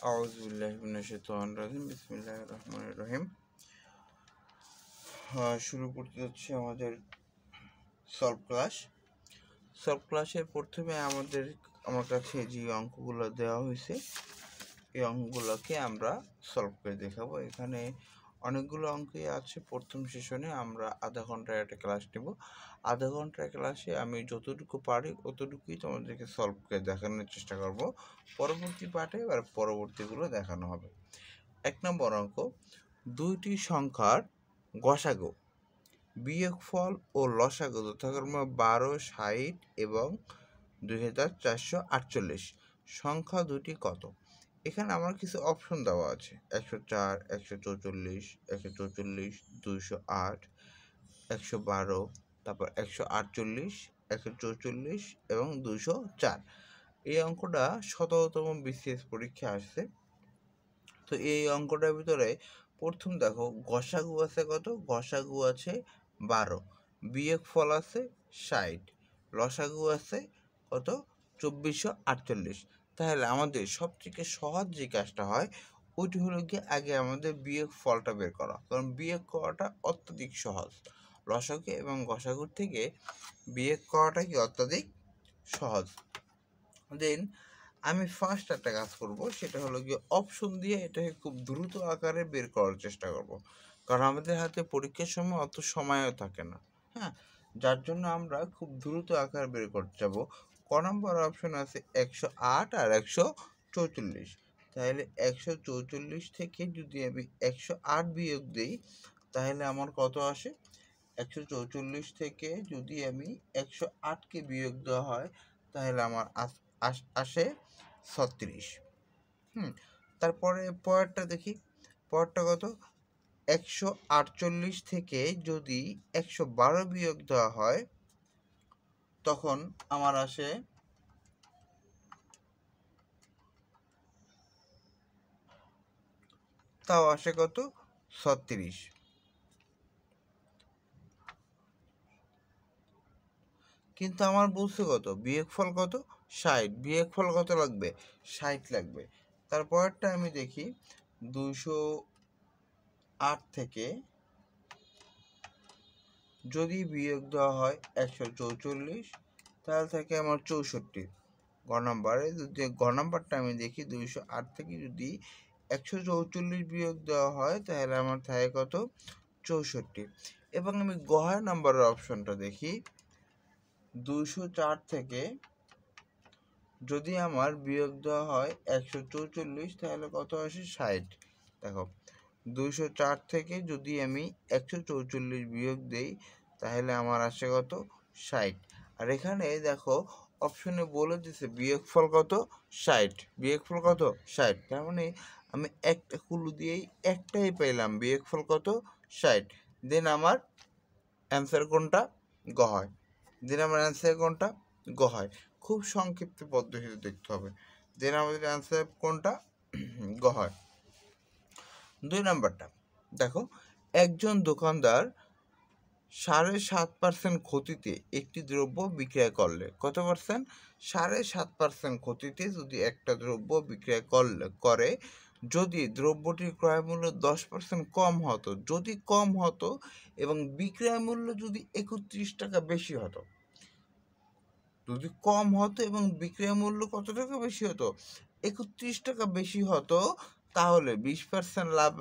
আউযুবিল্লাহি মিনাশ শাইতানির রাজিম বিসমিল্লাহির রহমানির রহিম। শুরু করতে যাচ্ছি আমাদের সলভ ক্লাসের প্রথমে আমার কাছে যে অঙ্কগুলো দেওয়া হয়েছে এই অঙ্কগুলোকে আমরা সলভ করে দেখাবো। এখানে অনেকগুলো অঙ্কই আছে। প্রথম সেশনে আমরা আধা ঘন্টার একটা ক্লাস নেব। আধা ঘন্টার ক্লাসে আমি যতটুকু পারি অতটুকুই তোমাদেরকে সলভ করে দেখানোর চেষ্টা করব। পরবর্তী পার্টে এবার পরবর্তীগুলো দেখানো হবে। 1 নম্বর অঙ্ক, দুইটি সংখ্যার গসাগু, বিয়োগফল ও লসাগু যথাক্রমে 12, 60 এবং 2448। সংখ্যা দুটি কত? এখানে আমার কিছু অপশন দেওয়া আছে: 104, 144, 144, 208, 112, তারপর 148, 144 এবং 204। এই অঙ্কটা 17তম বিসিএস পরীক্ষা আসছে। তো এই অঙ্কটার ভিতরে প্রথম দেখো গসাগু আছে কত? গসাগু আছে 12, বিয়োগফল আছে 60, লসাগু আছে কত? 2448। তাহলে আমাদের সবথেকে সহজ যে কাজটা হয় ওইটি হলো গিয়ে আগে আমাদের বিয়োগ ফলটা বের করা, কারণ বিয়োগ করাটা অত্যধিক সহজ। লসাগু এবং গসাগুর থেকে বিয়োগ করাটা কি অত্যধিক সহজ। দেন আমি ফার্স্ট একটা কাজ করব, সেটা হলো গিয়ে অপশন দিয়ে এটাকে খুব দ্রুত আকারে বের করার চেষ্টা করব, কারণ আমাদের হাতে পরীক্ষার সময় অত সময়ও থাকে না। হ্যাঁ, যার জন্য আমরা খুব দ্রুত আকার বের করতে যাব। ক নম্বর অপশন আছে 108 আর 144। তাহলে 144 থেকে যদি আমি 108 বিয়োগ দিই তাহলে আমার কত আসে? 144 থেকে যদি আমি 108কে বিয়োগ দেওয়া হয় তাহলে আমার আসে 36। তারপরে পরেরটা দেখি, পরেরটা কত? 148 থেকে যদি 112 বিয়োগ দেওয়া হয় তখন আমার আসে কত? 36। কিন্তু আমার বলছে কত? বিয়োগফল কত? 60। বিয়োগফল কত লাগবে? 60 লাগবে। তারপরটা আমি দেখি, 208 থেকে যদি বিয়োগ দেওয়া হয় 144 তাহলে থাকে আমার 64। গ নাম্বারে যদি গ নাম্বারটা আমি দেখি, 208 থেকে যদি 144 বিয়োগ দেওয়া হয় তাহলে আমার থাকে কত? 64। এবং আমি গ নাম্বারের অপশনটা দেখি, 204 থেকে যদি আমার বিয়োগ দেওয়া হয় 144 তাহলে কত আসে? 60। দেখো 204 থেকে যদি আমি 144 বিয়োগ দেই তাহলে আমার আসে কত? 60। আর এখানে দেখো অপশনে বলে দিছে বিয়োগফল কত? 60। বিয়োগফল কত? 60। তার মানে আমি একটা কুলু দিয়েই একটাই পেলাম, বিয়োগফল কত? 60। দেন আমার অ্যান্সার কোনটা? গ হয়। দেন আমার অ্যান্সার কোনটা? গ হয়। খুব সংক্ষিপ্ত পদ্ধতিতে দেখতে হবে। দেন আমাদের অ্যান্সার কোনটা? গ হয়। 2 নাম্বারটা দেখো, একজন দোকানদার 7.5% ক্ষতিতে একটি দ্রব্য বিক্রয় করলে, কত পার্সেন্ট? 7.5% ক্ষতিতে যদি একটা দ্রব্য বিক্রয় করে যদি দ্রব্যটির ক্রয় মূল্য 10% কম হতো, যদি কম হতো এবং বিক্রয় মূল্য যদি 31 টাকা বেশি হতো, যদি কম হতো এবং বিক্রয় মূল্য কত টাকা বেশি হতো? 31 টাকা বেশি হতো, তাহলে 20% লাভ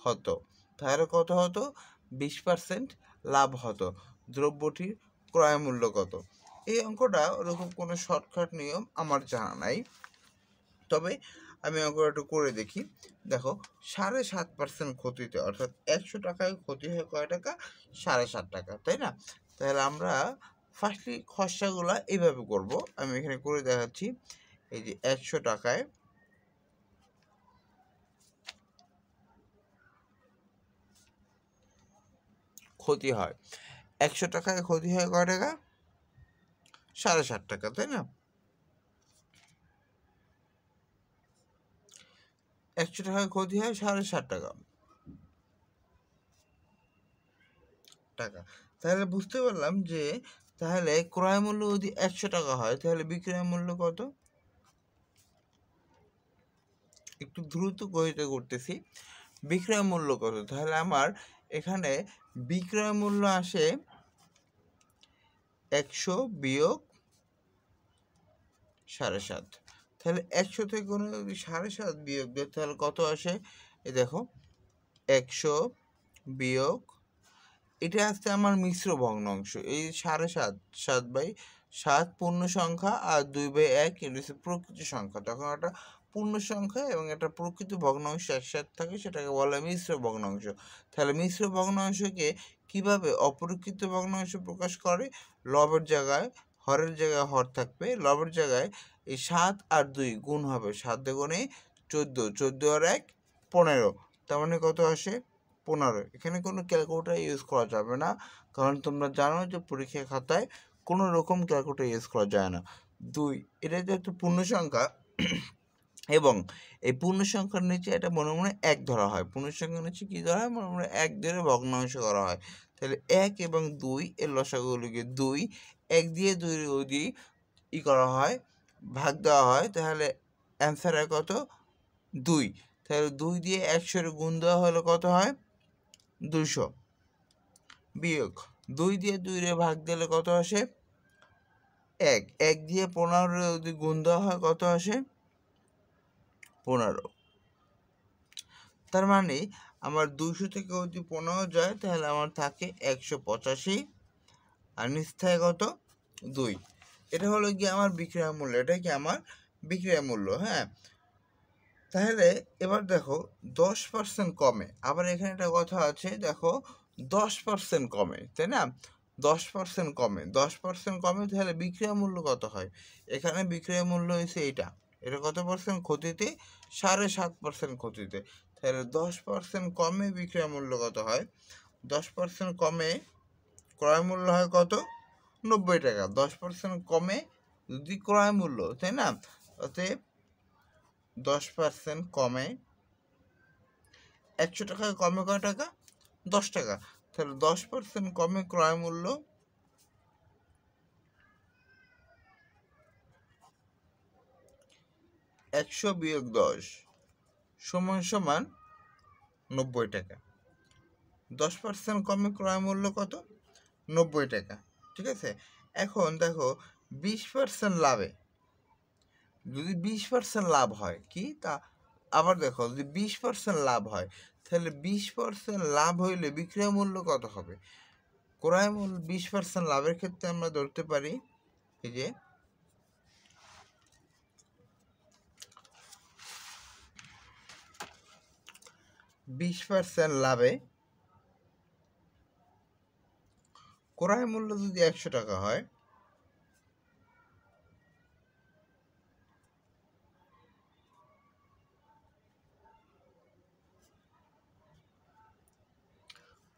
হতো। তাহলে কত হতো? 20% লাভ হতো। দ্রব্যটির ক্রয় মূল্য কত? এই অঙ্কটা ওরকম কোনো শর্টকাট নিয়ম আমার জানা নাই, তবে আমি অঙ্কটা একটু করে দেখি। দেখো 7.5% ক্ষতিতে, অর্থাৎ 100 টাকায় ক্ষতি হয় কয় টাকা? 7.5 টাকা, তাই না? তাহলে আমরা ফার্স্টলি খরচাগুলো এইভাবে করব, আমি এখানে করে দেখাচ্ছি। এই যে 100 টাকায় ক্ষতি হয়, 100 টাকায় ক্ষতি হয় কয় টাকা? 7.5 টাকা, তাই না? 100 টাকায় ক্ষতি হয় 7.5 টাকা। তাহলে বুঝতে পারলাম যে তাহলে ক্রয় মূল্য যদি 100 টাকা হয় তাহলে বিক্রয় মূল্য কত? একটু দ্রুত গতিতে করতেছি। বিক্রয় মূল্য কত? তাহলে আমার এখানে বিক্রয় মূল্য আসে 100 বিয়োগ 7.5। তাহলে 100 থেকে কোনো যদি 7.5 বিয়োগ দেয় তাহলে কত আসে? এই দেখো 100 বিয়োগ, এটা আসছে আমার মিশ্র ভগ্নাংশ। এই 7.5, 7/7 পূর্ণ সংখ্যা আর 2/1 এটা হচ্ছে প্রকৃত সংখ্যা। তখন একটা পূর্ণ সংখ্যা এবং একটা প্রকৃত ভগ্নাংশ একসাথে থাকে, সেটাকে বলা হয় মিশ্র ভগ্নাংশ। তাহলে মিশ্র ভগ্নাংশকে কিভাবে অপ্রকৃত ভগ্নাংশ প্রকাশ করে? লবের জায়গায় হরের জায়গায় হর থাকবে, লবের জায়গায় এই 7 আর 2 গুণ হবে, 7 দুগুণে 14, 14 আর 1 15। তার মানে কত আসে? 15। এখানে কোনো ক্যালকুলেটর ইউজ করা যাবে না, কারণ তোমরা জানো যে পরীক্ষা খাতায় কোনো রকম ক্যালকুলেটর ইউজ করা যায় না। 2 এটা যেহেতু পূর্ণ সংখ্যা এবং এই পূর্ণ সংখ্যার নিচে এটা মনে মনে 1 ধরা হয়। পূর্ণ সংখ্যার নিচে কী ধরা হয়? মনে মনে 1 ধরে ভগ্নাংশ করা হয়। তাহলে 1 এবং 2 এর লসাগুলিকে 2, 1 দিয়ে 2 দিয়ে করা হয়, ভাগ দেওয়া হয়। তাহলে অ্যান্সার হয় কত? 2। তাহলে 2 দিয়ে 100 গুণ দেওয়া হলে কত হয়? 200 বিয়োগ 2 দিয়ে 2 রে ভাগ দিলে কত আসে? 1। 1 দিয়ে 15 যদি গুণ দেওয়া হয় কত আসে? 15। তার মানে আমার 200 থেকে যদি 15 যায় তাহলে আমার থাকে 185 আর নিচ থাকে কত? 2। এটা হলো কি আমার বিক্রয় মূল্য, এটা কি আমার বিক্রয় মূল্য। হ্যাঁ, তাহলে এবার দেখো 10% কমে। আবার এখানে একটা কথা আছে, দেখো 10% কমে, তাই না? 10% কমে, 10% কমে, তাহলে বিক্রয় মূল্য কত হয়? এখানে বিক্রয় মূল্য হয়েছে এটা কত পার্সেন্ট ক্ষতিতে? 7.5% ক্ষতিতে। তাহলে 10% কমে বিক্রয় মূল্য কত হয়? 10% কমে ক্রয় মূল্য হয় কত? 90 টাকা। 10% কমে যদি ক্রয় মূল্য, তাই না? অতএব 10% কমে 100 টাকায় কমে কয় টাকা? 10 টাকা। তাহলে 10% কমে ক্রয় মূল্য 100 বিয়োগ 10 সমান সমান 90 টাকা। 10% কমে ক্রয় মূল্য কত? 90 টাকা। ঠিক আছে, এখন দেখো 20% লাভে, যদি 20% লাভ হয় কি তা, আবার দেখো যদি 20% লাভ হয় তাহলে 20% লাভ হইলে বিক্রয় মূল্য কত হবে? ক্রয় মূল্য 20% লাভের ক্ষেত্রে আমরা ধরতে পারি এই যে 20% লাভে ক্রয় মূল্য যদি 100 টাকা হয়,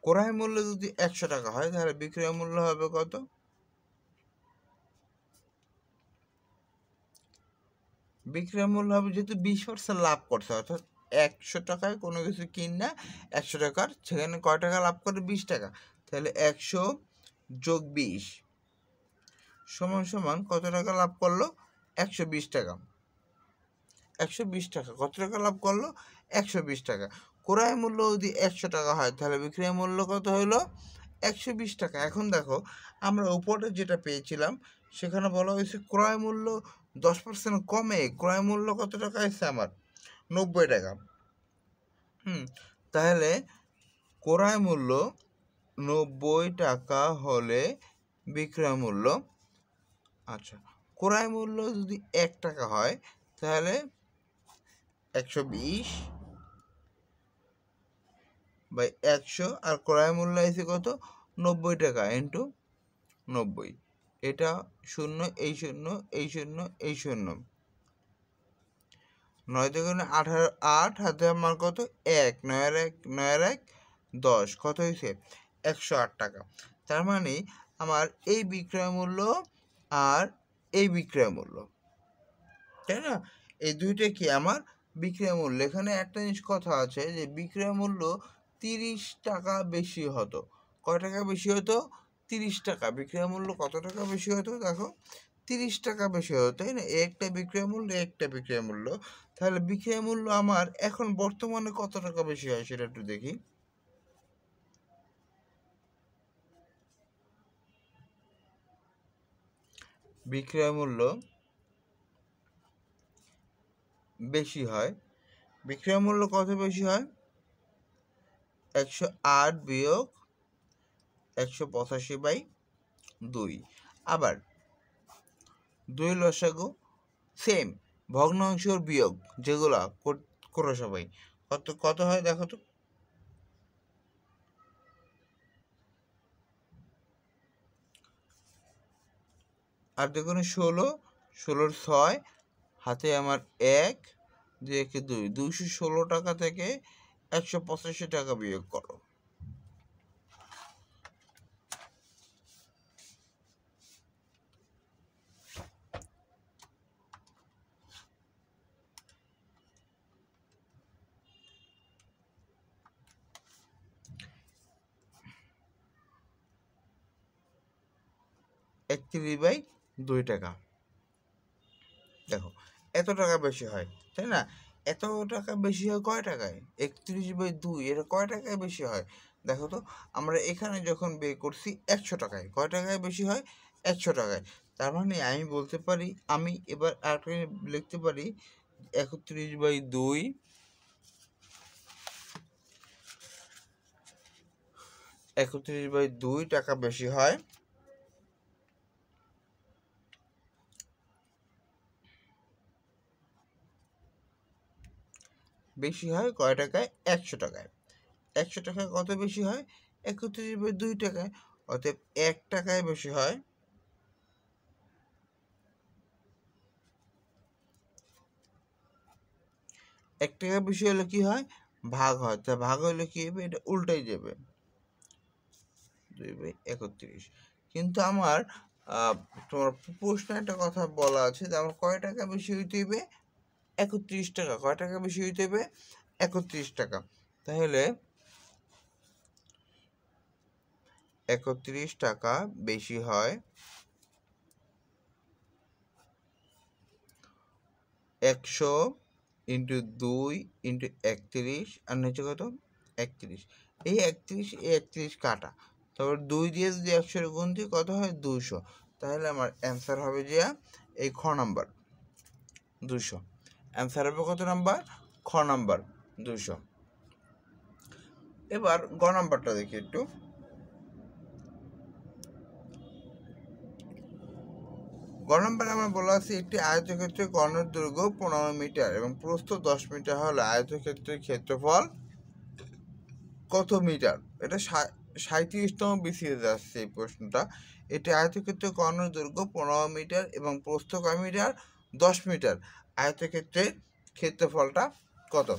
ক্রয় মূল্য যদি 100 টাকা হয় তাহলে বিক্রয় মূল্য হবে কত? বিক্রয় মূল্য হবে, যেহেতু 20% লাভ করছে, অর্থাৎ 100 টাকায় কোনো কিছু কিনা 100 টাকার, সেখানে কয় টাকা লাভ করে? 20 টাকা। তাহলে 100 যোগ 20 সমান সমান কত টাকা লাভ করলো? 120 টাকা। 120 টাকা কত টাকা লাভ করলো? 120 টাকা। ক্রয় মূল্য যদি 100 টাকা হয় তাহলে বিক্রয় মূল্য কত হলো? 120 টাকা। এখন দেখো আমরা উপরে যেটা পেয়েছিলাম সেখানে বলা হয়েছে ক্রয় মূল্য 10% কমে ক্রয় মূল্য কত টাকা এসেছে আমার? 90 টাকা। তাহলে ক্রয় মূল্য 90 টাকা হলে বিক্রয় মূল্য, আচ্ছা, ক্রয় মূল্য যদি 1 টাকা হয় তাহলে 120 বাই 100 আর ক্রয় মূল্য আছে কত? 90 টাকা ইন্টু 90। এটা শূন্য, এই শূন্য, এই শূন্য, এই শূন্য, 9 দুগুণে 18, 8 হাতে আমার কত? 1, 9 আর 1, 9 আর 1 10, কত হয়েছে? 108 টাকা। তার মানে আমার এই বিক্রয় মূল্য আর এই বিক্রয় মূল্য, তাই না? এই দুইটা কি আমার বিক্রয় মূল্য। এখানে একটা জিনিস কথা আছে যে বিক্রয় মূল্য 30 টাকা বেশি হতো। কয় টাকা বেশি হতো? 30 টাকা। বিক্রয় মূল্য কত টাকা বেশি হতো? দেখো 30 টাকা বেশি হতো, তাই না? একটা বিক্রয় মূল্য, একটা বিক্রয় মূল্য। তাহলে বিক্রয় মূল্য আমার এখন বর্তমানে কত টাকা বেশি হয় সেটা একটু দেখি। বিক্রয় মূল্য বেশি হয়। বিক্রয় মূল্য কত বেশি হয়? 108 বিয়োগ 185/2। আবার 2 লসাগু সেম ভগ্নাংশের বিয়োগ যেগুলা করো সবাই, কত কত হয় দেখো তো। আর দেখুন 16, 16 6 হাতে আমার 1, 2 একে 2, 216 টাকা থেকে 185 টাকা বিয়োগ করো। (31/2 টাকা। দেখো এত টাকা বেশি হয়, তাই না? এত টাকা বেশি হয় কয় টাকায়? 31/2 এটা কয় টাকায় বেশি হয় দেখো তো। আমরা এখানে যখন বের করছি 100 টাকায়, কয় টাকায় বেশি হয়? 100 টাকায়। তার মানে আমি বলতে পারি, আমি এবার আরেকটা লিখতে পারি 31/2 31/2 টাকা বেশি হয় কয় টাকায়? 100 টাকায়। 100 টাকায় কত বেশি হয়? 31/2 টাকায়। অতএব 1 টাকায় বেশি হয়। 1 টাকা বেশি হলে কি হয়? ভাগ হয়। তা ভাগ হলে কি হবে? এটা উল্টাই যাবে, 2/31। কিন্তু আমার তোমার প্রশ্নে একটা কথা বলা আছে যে আমার কয় টাকা বেশি হইতে হবে? 31 টাকা। কয় টাকা বেশি হইতে হবে? 31 টাকা। তাহলে 31 টাকা বেশি হয় 100 × 2 × 31, আর নিচে কত? 31। এই 31 কাটা, তারপর 2 দিয়ে যদি 100 গুণ দিই কত হয়? 200। তাহলে আমার অ্যান্সার হবে যে এই খ নাম্বার 200। অ্যান্সার হবে কত নাম্বার? খ নাম্বার 200। এবার গ নাম্বারটা দেখি একটু। গ নাম্বারে আমার বলা আছে একটি আয়তক্ষেত্রের কর্ণের দৈর্ঘ্য 15 মিটার এবং প্রস্থ 10 মিটার হলে আয়তক্ষেত্রের ক্ষেত্রফল কত মিটার? এটা 37তম বিসিএসে আসছে এই প্রশ্নটা। এটি আয়তক্ষেত্রের কর্ণের দৈর্ঘ্য 15 মিটার এবং প্রস্থ কয় মিটার? 10 মিটার। আয়তক্ষেত্রের ক্ষেত্রফলটা কত?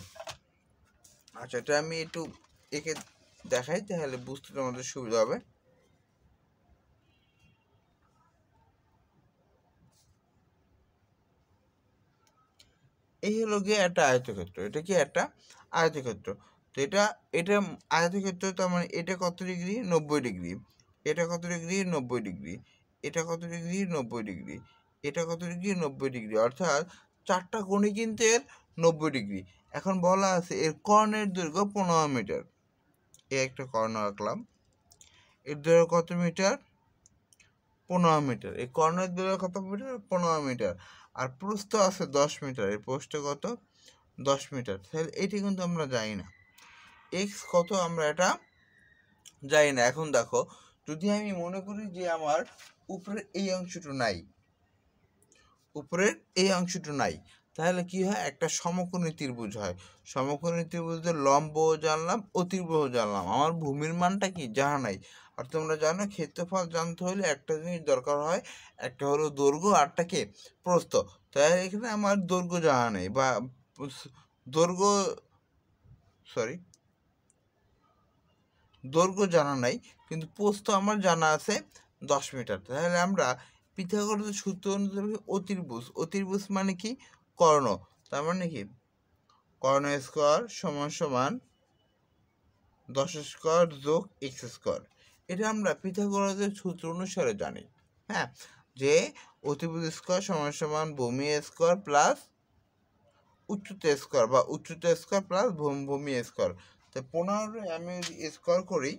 আচ্ছা, এটা আমি একটু একে দেখাই, তাহলে বুঝতে তোমাদের সুবিধা হবে। এই হলো গিয়ে একটা আয়তক্ষেত্র। এটা কি একটা আয়তক্ষেত্র? তো এটা এটা আয়তক্ষেত্র, তার মানে এটা কত ডিগ্রি? 90 ডিগ্রি। এটা কত ডিগ্রি? 90 ডিগ্রি। এটা কত ডিগ্রি? 90 ডিগ্রি। এটা কত ডিগ্রি? 90 ডিগ্রি। অর্থাৎ 4টা কোণই কিন্তু এর 90 ডিগ্রি। এখন বলা আছে এর কর্ণের দৈর্ঘ্য 15 মিটার। এ একটা কর্ণ আঁকলাম। এর দৈর্ঘ্য কত মিটার? 15 মিটার। এই কর্ণের দৈর্ঘ্য কত মিটার? 15 মিটার। আর প্রস্থ আছে 10 মিটার। এর প্রস্থ কত? 10 মিটার। তাহলে এটি কিন্তু আমরা জানি না। এক্স কত আমরা এটা জানি না। এখন দেখো, যদি আমি মনে করি যে আমার উপরের এই অংশটু নাই, তাহলে কি হয়? একটা সমকোণী ত্রিভুজ হয়। সমকোণী ত্রিভুজের লম্ব জানলাম, অতিভুজ জানলাম, আমার ভূমির মানটা কি জানা নাই। আর তোমরা জানো ক্ষেত্রফল জানতে হলে একটা জিনিস দরকার হয়, একটা হলো দৈর্ঘ্য, আরটাকে প্রস্থ। তাহলে এখানে আমার দৈর্ঘ্য জানা নেই, বা দৈর্ঘ্য জানা নাই, কিন্তু প্রস্থ আমার জানা আছে 10 মিটার। তাহলে আমরা পিথাগোরাসের সূত্র অনুযায়ী অতির্ভুজ মানে কি? কর্ণ। তার মানে কি? কর্ণ স্কোয়ার সমান সমান 10 স্কোয়ার যোগ x স্কোয়ার। এটা আমরা পিথাগোরাসের সূত্র অনুসারে জানি। হ্যাঁ, যে অতিভুজ স্কোয়ার সমান সমান ভূমি স্কোয়ার প্লাস উচ্চতা স্কোয়ার বা উচ্চতা স্কোয়ার প্লাস ভূমি স্কোয়ার। তো 15 আমি যদি স্কোয়ার করি,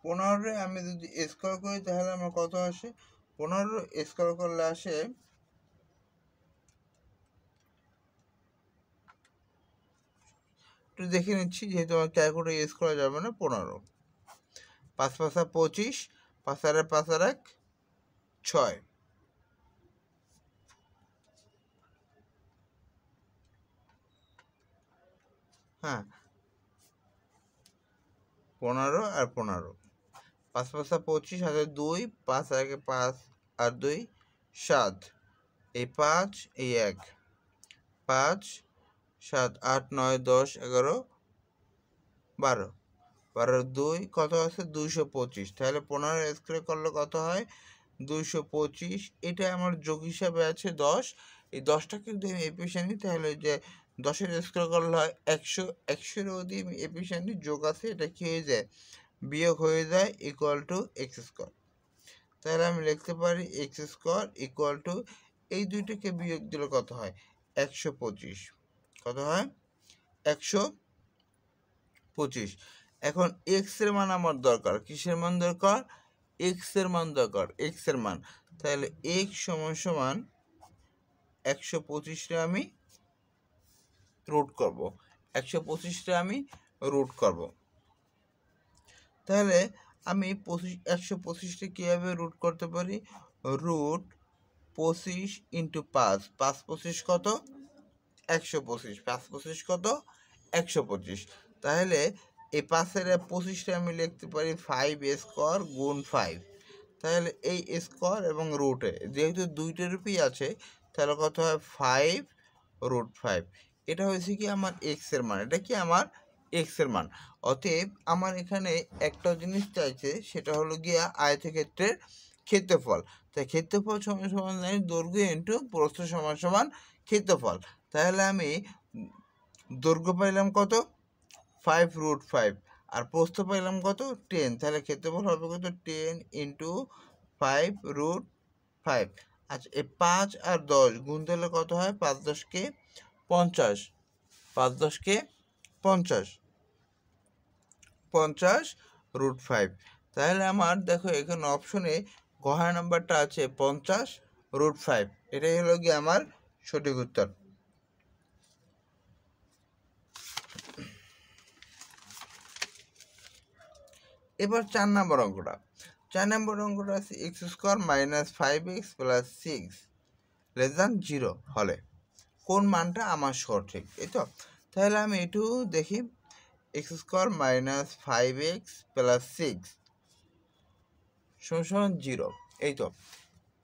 15 আমি যদি স্কোয়ার করি তাহলে আমার কত আসে? 15 স্কোয়ার করলে আসে একটু দেখে নিচ্ছি, যেহেতু আমার ক্যালকুলেটর ইউজ করা যাবে না। 15 5 5 25, 5 আর 5 আর 1 6। হ্যাঁ, 15 আর 15, 5 5 25 হাতে 2, 5 আর 1 5 আর 2 7, এই 5 এই 1, 5 7 8 9 10 11 12, 12 2 কত আছে? 225। তাহলে 15 স্কোয়ার করলে কত হয়? 225। এটা আমার যোগ হিসাবে আছে 10। এই 10টাকে যদি আমি এপিসে নিই তাহলে যে 10-এর স্কোয়ার করলে হয় 100। 100-এর যদি আমি এপিসে নিই, যোগ আছে, এটা কি হয়ে যায়? বিয়োগ হয়ে যায়, ইকুয়াল টু এক্স স্কোয়ার। তাহলে আমি লিখতে পারি এক্স স্কোয়ার ইকুয়াল টু, এই দুইটাকে বিয়োগ দিলে কত হয়? 125। কত হয়? 125। এখন এক্স এর মান আমার দরকার। কিসের মান দরকার? এক্স এর মান দরকার, এক্স এর মান। তাহলে এক্স সমান সমান 125টা আমি রুট করব, 125টা আমি রুট করব। তাহলে আমি 125টা কীভাবে রুট করতে পারি? রুট 25 ইন্টু 5, 5 25 কত? 125, 5 25 কত? 125। তাহলে এই 5-এর 25টা আমি লিখতে পারি 5 স্কোয়ার গুণ 5। তাহলে এই স্কোয়ার এবং রুটে যেহেতু দুইটা রূপই আছে, তাহলে কত হয়? 5 রুট 5। এটা হয়েছে কি আমার এক্স এর মান, এটা কি আমার এক্স এর মান। অতএব আমার এখানে একটা জিনিস চাইছে, সেটা হলো গিয়া আয়তক্ষেত্রের ক্ষেত্রফল। তাই ক্ষেত্রফল সমান সমান জানি দৈর্ঘ্য ইন্টু প্রস্থ সমান সমান ক্ষেত্রফল। তাহলে আমি দৈর্ঘ্য পাইলাম কত? 5 রুট 5, আর প্রস্থ পাইলাম কত? 10। তাহলে ক্ষেত্রফল হবে কত? 10 ইন্টু 5 রুট 5। আচ্ছা, এই 5 আর 10 গুণ দিলে কত হয়? 5 10-কে 50, 5 10-কে 50, 50 রুট 5। তাহলে আমার দেখো এখানে অপশনে ঘ নাম্বারটা আছে 50 রুট 5। এটাই হলো গিয়ে আমার সঠিক উত্তর। এবার 4 নম্বর অঙ্কটা। 4 নম্বর অঙ্কটা আছে x square minus 5x plus 6 less than 0 হলে কোন মানটা আমার সঠিক? এই তো। তাহলে আমি একটু দেখি, x square minus 5x plus 6 সমান 0। এই তো,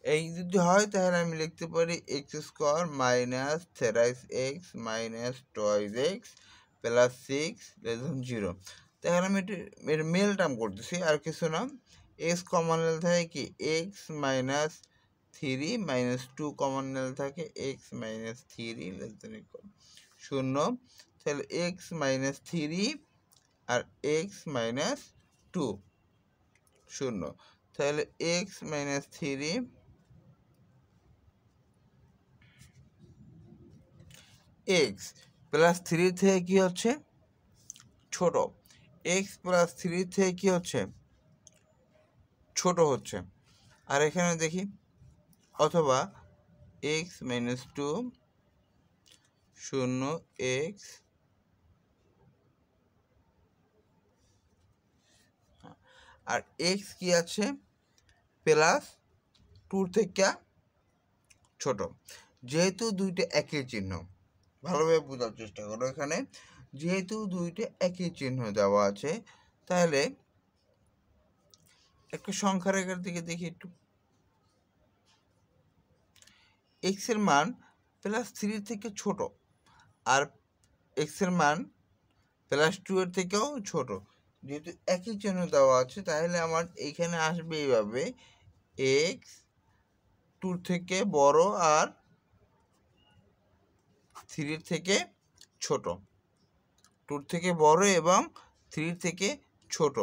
এই যদি হয় তাহলে আমি লিখতে পারি x square minus 3x minus 2x plus 6 less than 0। তাহলে আমি একটু এর মেল টার্ম করতেছি, আর কিছু না। এক্স কমন নিলে থাকে কি? এক্স মাইনাস 3 মাইনাস 2 কমন নিলে থাকে x minus 3 less than equal 0। তাহলে এক্স মাইনাস 3 আর এক্স মাইনাস 2 0। তাহলে এক্স মাইনাস 3 এক্স প্লাস 3 থেকে কী হচ্ছে? ছোট। এক্স প্লাস 3 থেকে কী হচ্ছে? ছোট হচ্ছে। আর এখানে দেখি, অথবা এক্স মাইনাস 2 0 এক্স, আর এক্স কি আছে? প্লাস 2 থেকে ছোট। যেহেতু দুইটা একই চিহ্ন, ভালোভাবে বোঝার চেষ্টা করো। এখানে যেহেতু দুইটা একই চিহ্ন দেওয়া আছে, তাহলে একটা সংখ্যা রেখার দিকে দেখি একটু। এক্স এর মান প্লাস 3 থেকে ছোট, আর এক্স এর মান প্লাস 2 এর থেকেও ছোট। যেহেতু একই চিহ্ন দেওয়া আছে, তাহলে আমার এইখানে আসবে এইভাবে, এক্স 2 থেকে বড় আর 3 থেকে ছোট, 2 থেকে বড় এবং 3 থেকে ছোট।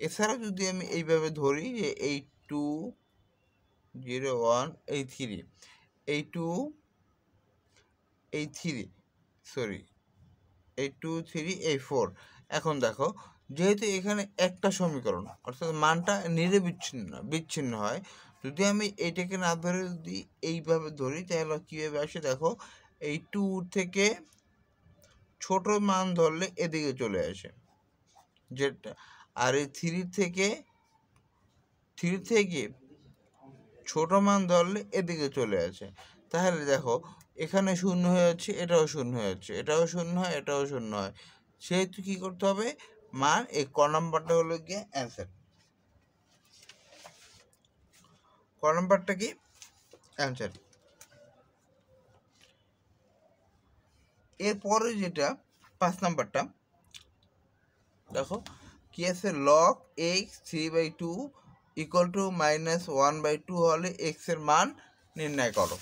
এছাড়া যদি আমি এইভাবে ধরি যে এই 2 0 1 এই 3 এই 2 এই 3 সরি এই 2 3 এই 4। এখন দেখো যেহেতু এখানে একটা সমীকরণ অর্থাৎ মানটা বিচ্ছিন্ন হয়, যদি আমি এইটাকে না ধরে যদি এইভাবে ধরি তাহলে কীভাবে আসে দেখো, এই 2 থেকে ছোট মান ধরলে এদিকে চলে আসে যেটা, আর এই 3 থেকে ছোট মান ধরলে এদিকে চলে আসে। তাহলে দেখো এখানে শূন্য হয়ে যাচ্ছে, এটাও শূন্য হয়ে যাচ্ছে, এটাও শূন্য হয়, এটাও শূন্য হয়। সেহেতু কী করতে হবে, মান এই ক নাম্বারটা হলো গিয়ে অ্যান্সার। ক নাম্বারটা কি অ্যান্সার। এরপরে যেটা 5 নাম্বারটা দেখো কি আছে, লগ x 3/2 ইকুয়াল টু -1/2 হলে x এর মান নির্ণয় করো।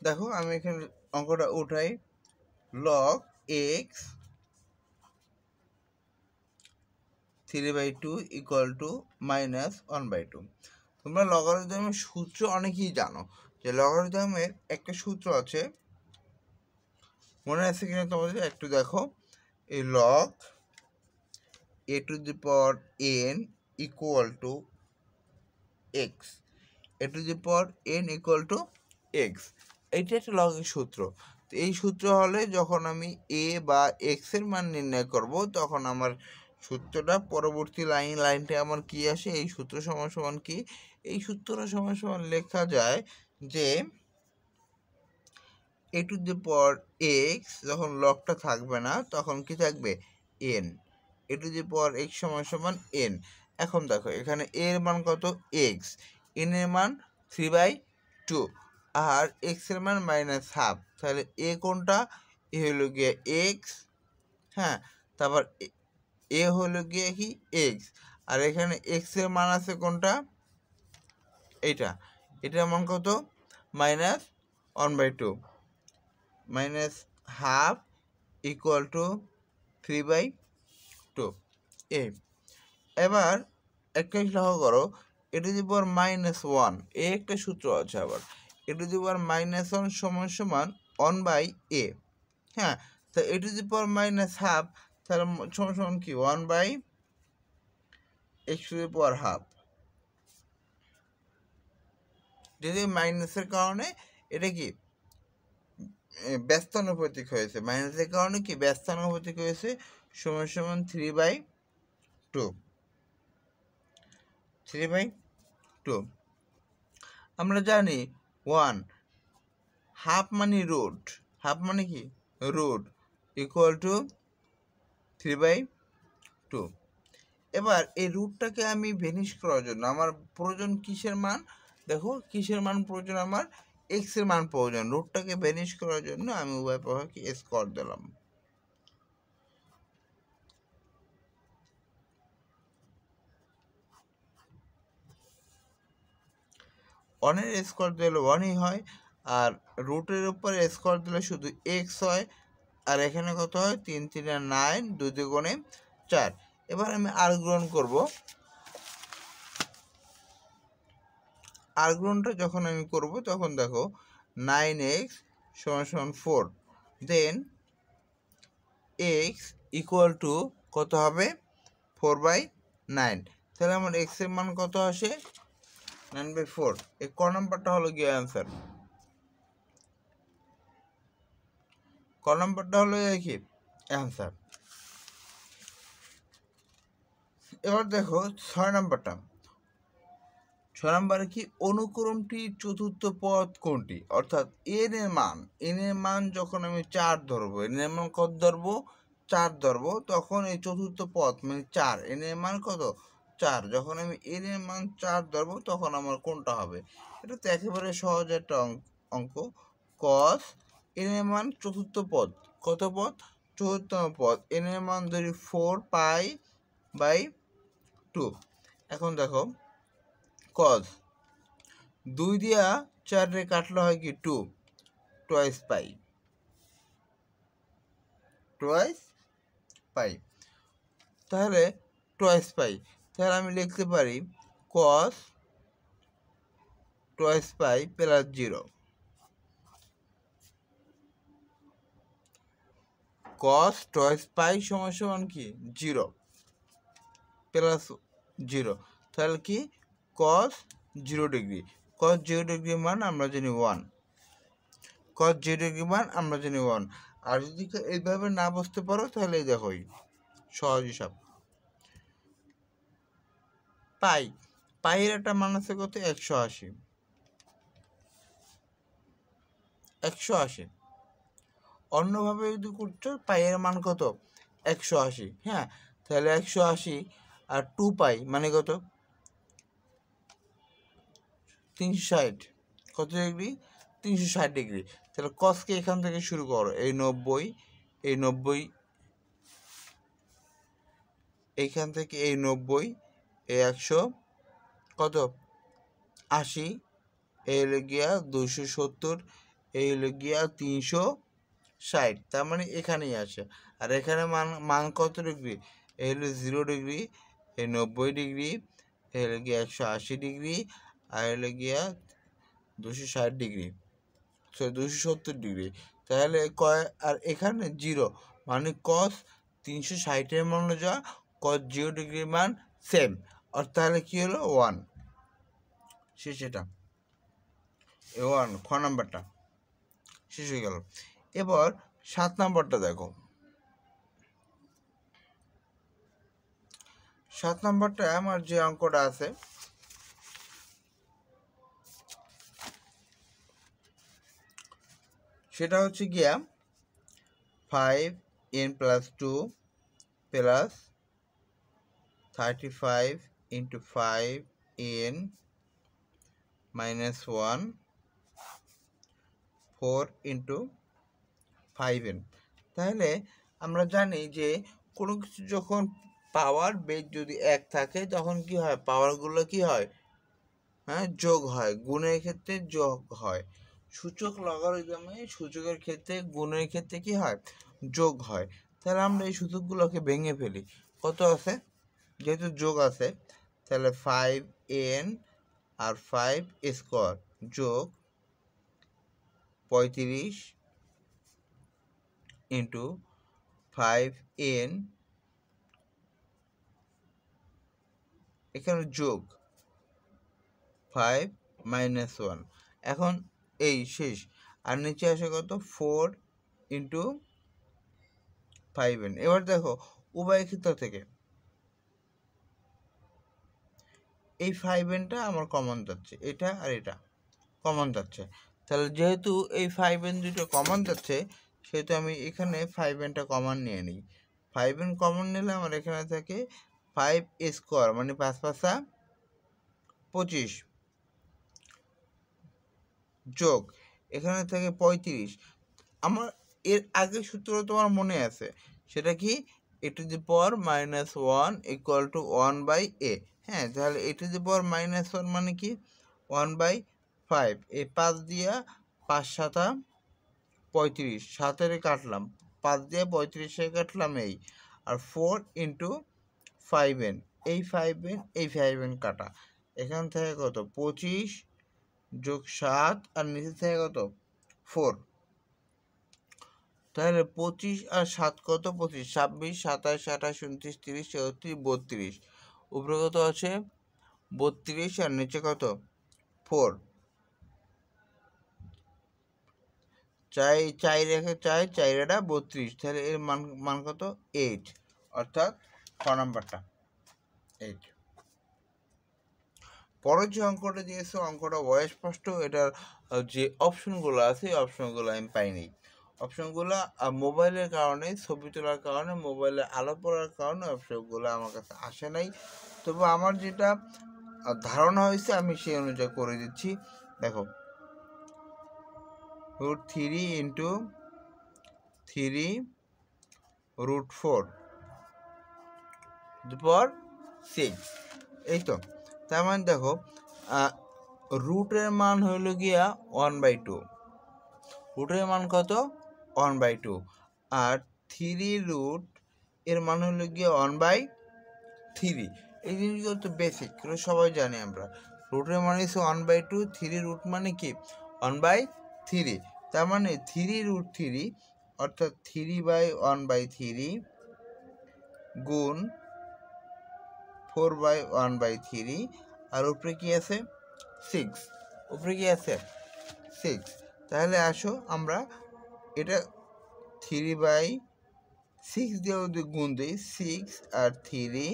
দেখো আমি এখানে অঙ্কটা উঠাই, লগ x 3/2 ইকুয়াল টু -1/2। তোমরা লগারিদমের সূত্র অনেকেই জানো, যে লগারিদমের একটা সূত্র আছে, মনে আছে কিনা তোমাদের একটু দেখো, এই log a⁴n equal to x, a⁴n equal to x, এইটা একটা লগের সূত্র। তো এই সূত্র হলে যখন আমি এ বা এক্স এর মান নির্ণয় করব, তখন আমার সূত্রটা পরবর্তী লাইনটা আমার কি আসে, এই সূত্র সমান সমান কি, এই সূত্রটা সমান সমান লেখা যায় যে a⁴x যখন লগটা থাকবে না তখন কি থাকবে n, a⁴x সমান সমান n। এখন দেখো এখানে এর মান কত x, n এর মান 3/2 আর x এর মান -1/2, তাহলে a কোনটা, এ হলো গিয়ে x, হ্যাঁ, তারপর এ হলো গিয়ে কি x, আর এখানে x এর মান আছে কোনটা, এটার মান কত -1/2, -1/2 ইকুয়াল টু 3/2 এ। এবার একটা লক্ষ্য করো, a⁻1 এ একটা সূত্র আছে, আবার a⁻1 সমান সমান 1/a, হ্যাঁ, তো a⁻1/2 তাহলে সমান সমান কি 1/x⁻²। যদি মাইনাসের কারণে এটা কি ব্যস্তানুপাতিক হয়েছে, মাইনাসের কারণে কি ব্যস্তানুপাতিক হয়েছে, সমান সমান 3/2। আমরা জানি 1/2 মানে রুট, হাফ মানে কি রুট, ইকুয়াল টু 3/2। এবার এই রুটটাকে আমি ভেনিশ করার জন্য আমার প্রয়োজন কিসের মান, দেখো কিসের মান প্রয়োজন, আমার এক্স এর মান প্রয়োজন। রুটটাকে ভেনিশ করার জন্য আমি উভয় পক্ষকে স্কোয়ার দিলাম। ওয়ানের স্কোয়ার দিলে 1ই হয়, আর রুটের উপর স্কোয়ার দিলে শুধু এক্স হয়, আর এখানে কত হয় 3 3 9, 2 2 4। এবার আমি আর গ্রহণ করব, আর গ্রহণটা যখন আমি করব তখন দেখো 9x = 4, then x equal to কত হবে 4/9, তাহলে আমার x এর মান কত আসে 9/4। এই ক নাম্বারটা হলো গিয়ে অ্যান্সার। ক নাম্বারটা হলো কি অ্যান্সার। এবার দেখো 6 নাম্বারটা, 6 নাম্বারে কি, অনুক্রমটির চতুর্থ পদ কোনটি, অর্থাৎ এন এর মান যখন আমি 4 ধরবো, এন এর মান কত ধরবো 4 ধরবো, তখন এই চতুর্থ পদ মানে 4, এন এর মান কত 4, যখন আমি এন এর মান 4 ধরবো তখন আমার কোনটা হবে, এটা তো একেবারে সহজ একটা অঙ্ক। cos এন এর মান চতুর্থ পদ, কত পদ চতুর্থ পদ, এন এর মান ধরি 4π/2। এখন দেখো cos 2 দিয়া 4 রে কাটলে হয় কি 2, twice পাই। তাহলে টোয়াইস পাই, তাহলে আমি লিখতে পারি কস টোয়াইস পাই প্লাস 0, কস টোয়াইস পাই সমান সমান কি 0 প্লাস 0, তাহলে কি কস 0 ডিগ্রি, কস 0 ডিগ্রির মান আমরা জানি 1, কস 0 ডিগ্রির মান আমরা জানি 1। আর যদি এইভাবে না বুঝতে পারো তাহলে এই দেখো সহজ হিসাব, পাই, পাইয়ের একটা মান আছে কত 180, 180। অন্যভাবে যদি করছো পাইয়ের মান কত 180, হ্যাঁ, তাহলে 180 আর 2 পাই মানে কত 360, কত ডিগ্রি 360 ডিগ্রি। তাহলে কসকে এখান থেকে শুরু করো, এই 90, এই 90, এইখান থেকে এই 90, এই 100, কত 80, এই হলো গিয়া 270, এই হলো গিয়া 360, তার মানে এখানেই আছে। আর এখানে মান কত ডিগ্রি, এই হলো 0 ডিগ্রি, এই 90 ডিগ্রি, এই হলো গিয়া 180 ডিগ্রি, আর হলো গিয়া 260 ডিগ্রি, 270 ডিগ্রি। তাহলে আর এখানে 0 মানে কস 360-এর মান যা কস 0 ডিগ্রির মান সেম, আর তাহলে কি হলো 1, শেষ। এটা 1 খ নাম্বারটা শেষ হয়ে গেল। এবার 7 নাম্বারটা দেখো, 7 নাম্বারটা আমার যে অঙ্কটা আছে সেটা হচ্ছে গিয়া 5n + 2 প্লাস 35 × 5n - 1 4 × 5n। তাহলে আমরা জানি যে কোনো কিছু যখন পাওয়ার বেজ যদি 1 থাকে তখন কি হয়, পাওয়ারগুলো কি হয়, হ্যাঁ যোগ হয়, গুণের ক্ষেত্রে যোগ হয়, সূচক লগারিদমে সূচকের ক্ষেত্রে গুণের ক্ষেত্রে কি হয় যোগ হয়। তাহলে আমরা এই সূচকগুলোকে ভেঙে ফেলি, কত আছে, যেহেতু যোগ আছে তাহলে 5n আর 5 স্কোয়ার যোগ 35 × 5n, এখানে যোগ 5 - 1, এখন এই শেষ। আর নিচে আসে কত 4 × 5n। এবার দেখো উভয় ক্ষেত্র থেকে এই 5nটা আমার কমন যাচ্ছে, এটা আর এটা কমন যাচ্ছে, তাহলে যেহেতু এই 5n দুটো কমন যাচ্ছে সেহেতু আমি এখানে 5nটা কমন নিয়ে নিই। 5n কমন নিলে আমার এখানে থাকে 5 স্কোয়ার মানে 5 5 25 যোগ এখানে থাকে 35। আমার এর আগের সূত্র তোমার মনে আছে, সেটা কি a⁻⁻1 = 1/a, হ্যাঁ, তাহলে a⁻⁻1 মানে কি 1/5, এই 5 দিয়া 5 7 35, 7 কাটলাম, 5 দিয়ে 35 কাটলাম, এই আর 4 × 5n, এই 5n এই 5n কাটা, এখান থেকে কত 25 যোগ 7 আর নিচে থেকে কত 4, তাহলে 25 আর 7 কত 25, 26 27 28 29 30 34 32, উপরে কত আছে 32 আর নিচে কত 4, 4 রেখে 4 4 32, তাহলে এর মান কত 8, অর্থাৎ খ নাম্বারটা 8। পরের যে অঙ্কটা দিয়েছে অঙ্কটা অস্পষ্ট, এটার যে অপশনগুলো আছে এই অপশনগুলো আমি পাইনি। অপশনগুলো মোবাইলের কারণে, ছবি তোলার কারণে, মোবাইলে আলো পড়ার কারণে অপশনগুলো আমার কাছে আসে নাই। তবে আমার যেটা ধারণা হয়েছে আমি সেই অনুযায়ী করে দিচ্ছি। দেখো √3 × 3 √4 6, এই তো। তার মানে দেখো রুটের মান হইল গিয়া 1/2, রুটের মান কত 1/2, আর 3 রুট এর মান হইল গিয়া 1/4, 3, এই জিনিসগুলো তো বেসিক, সবাই জানি আমরা। রুটের মানে হচ্ছে 1/2, 3 রুট মানে কি 1/3, তার মানে 3√3 অর্থাৎ 3/1/3 গুণ 4/1/3, আর উপরে কি আছে 6, উপরে কি আছে 6। তাহলে আসো আমরা এটা 3/6 দিয়ে যদি গুণ দিই, 6 আর 3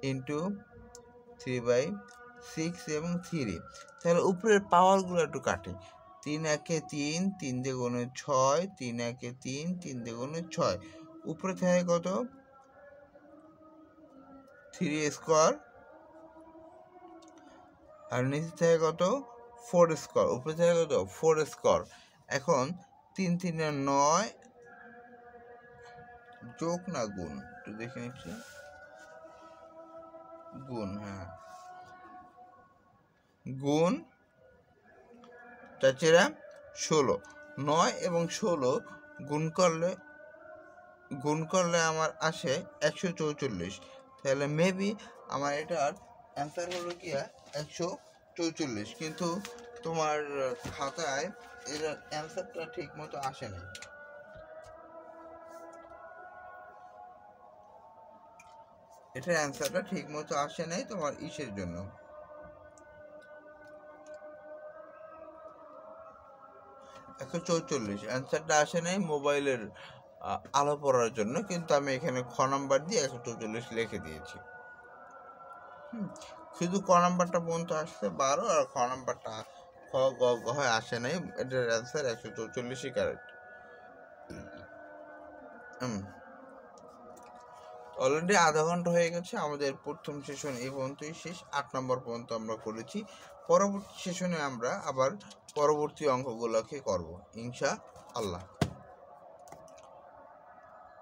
ইন্টু 3/6 এবং 3, তাহলে উপরের পাওয়ারগুলো একটু কাটে। 3 একে 3, 3 দিয়ে গুণে 6, 3 একে 3, 3 দিয়ে গুণে 6, উপরে থাকে কত 3 স্কোয়ার, আর নিচে থাকে কত 4 স্কোয়ার, উপরে থাকে কত 4 স্কোয়ার। এখন 3 3 9, যোগ না গুণ একটু দেখে নিচ্ছি, গুণ, হ্যাঁ গুণ 4 16, 9 এবং 16 গুণ করলে আমার আসে 144। তাহলে মেবি আমার এটার অ্যান্সার হলো কি 144, কিন্তু তোমার খাতায় এটার অ্যান্সারটা ঠিক মতো আসে না। এটার অ্যান্সারটা ঠিক মতো আসে নাই তোমার ইসের জন্য, অ্যান্সারটা আসে নাই মোবাইলের আলো পড়ার জন্য, কিন্তু আমি এখানে খ নাম্বার দিয়ে 144 লিখে দিয়েছি। শুধু ক নাম্বারটা পর্যন্ত আসছে 12, আর খ নাম্বারটা খ গ ঘ আসে নাই, এটার অ্যান্সার 144ই কারেক্ট। অলরেডি আধা ঘন্টা হয়ে গেছে, আমাদের প্রথম সেশন এই পর্যন্তই শেষ। 8 নম্বর পর্যন্ত আমরা করেছি। পরবর্তী সেশনে আমরা আবার পরবর্তী অঙ্কগুলোকে করব ইনশাআল্লাহ।